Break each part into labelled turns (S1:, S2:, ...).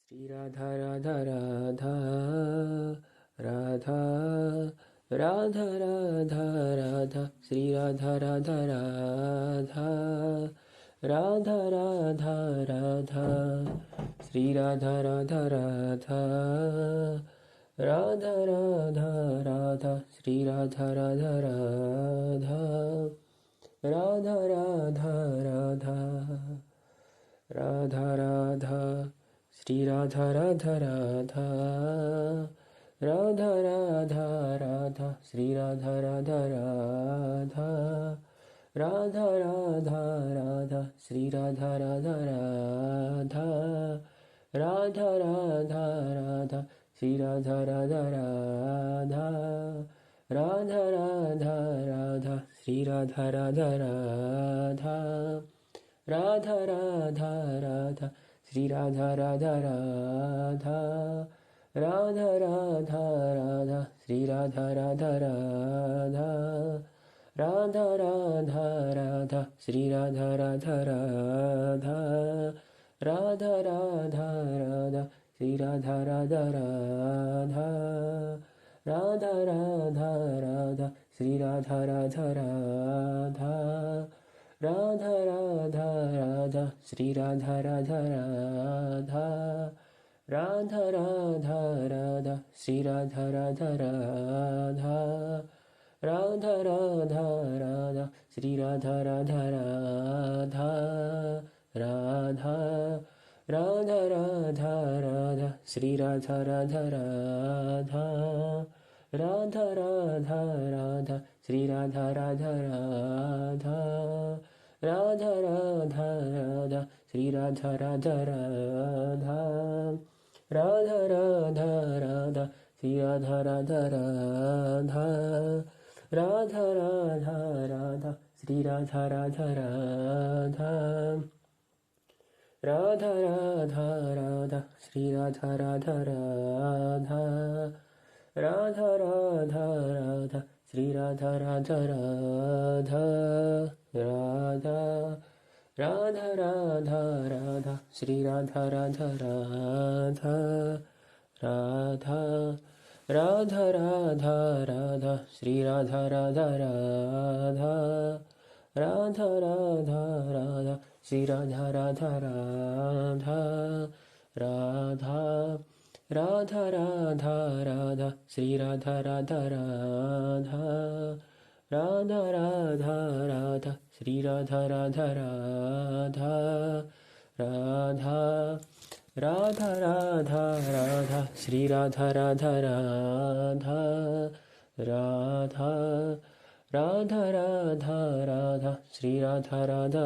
S1: Shri Radha Radha Radha Radha Radha Radha Radha Shri Radha Radha Radha Radha Radha Radha Shri Radha Radha Radha Radha Radha Radha Shri Radha Radha Radha Radha Radha Radha Radha Radha Shri Radha Radha Radha Radha Radha Radha Shri Radha Radha Radha Radha Radha Radha Shri Radha Radha Radha Radha Radha Radha Shri Radha Radha Radha Radha Radha Radha Shri Radha Radha Radha Radha Radha Radha Shri Radha Radha Radha Radha Radha Radha Shri Radha Radha Radha Radha Radha Radha Shri Radha Radha Radha Radha Radha Radha Shri Radha Radha Radha Radha Radha Radha Shri Radha Radha Radha Radha Radha Radha Shri Radha Radha Radha Radha Radha Radha Shri Radha Radha Radha Radha Radha Radha Shri Radha Radha Radha Radha Radha Radha Radha Shri Radha Radha Radha Radha Radha Radha Shri Radha Radha Radha Radha Radha Radha Shri Radha Radha Radha Radha Radha Radha Shri Radha Radha Radha Radha Radha Radha Shri Radha Radha Radha Radha Radha Radha Shri Radha Radha Radha Radha Radha Radha Shri Radha Radha Radha Radha Radha Radha Radha Shri Radha Radha Radha Radha Radha Radha Radha Shri Radha Radha Radha Radha Radha Radha Shri Radha Radha Radha Radha Radha Radha Radha Shri Radha Radha Radha Radha Radha Radha Shri Radha Radha Radha Radha Radha Radha Radha Shri Radha Radha Radha Radha Radha Radha Radha Shri Radha Radha Radha Radha Radha Radha Shri Radha Radha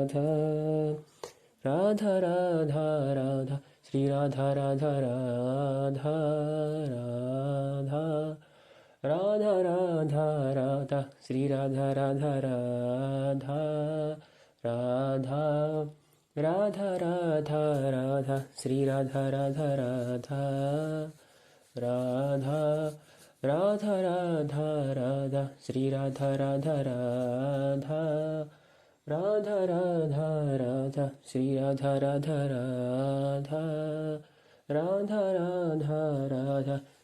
S1: Radha Radha Radha Radha Shri Radha Radha Radha Radha Radha Radha Radha Shri Radha Radha Radha Radha Radha Radha Radha Shri Radha Radha Radha Radha Radha Radha Shri Radha Radha Radha Radha Radha Radha Shri Radha Radha Radha Radha Radha Radha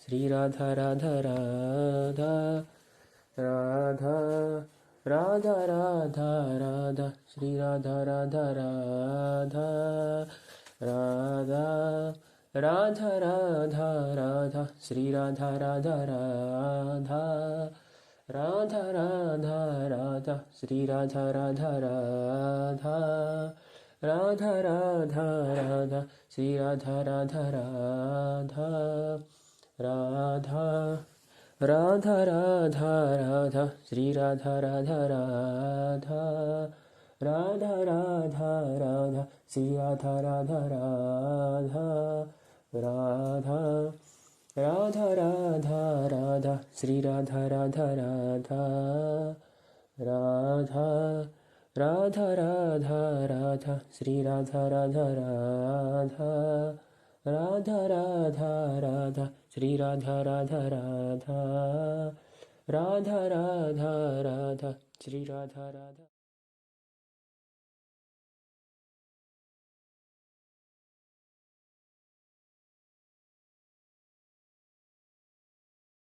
S1: Shri Radha Radha Radha Radha Radha Radha Radha Shri Radha Radha Radha Radha Radha Radha Radha Shri Radha Radha Radha Radha Radha Radha Shri Radha Radha Radha Radha Radha Radha Shri Radha Radha Radha Radha Radha Radha Radha Shri Radha Radha Radha Radha Radha Radha Shri Radha Radha Radha Radha Radha Radha Radha Shri Radha Radha Radha Radha Radha Radha Radha Shri Radha Radha Radha Radha Radha Radha Shri Radha Radha Radha Radha Radha Radha Shri Radha Radha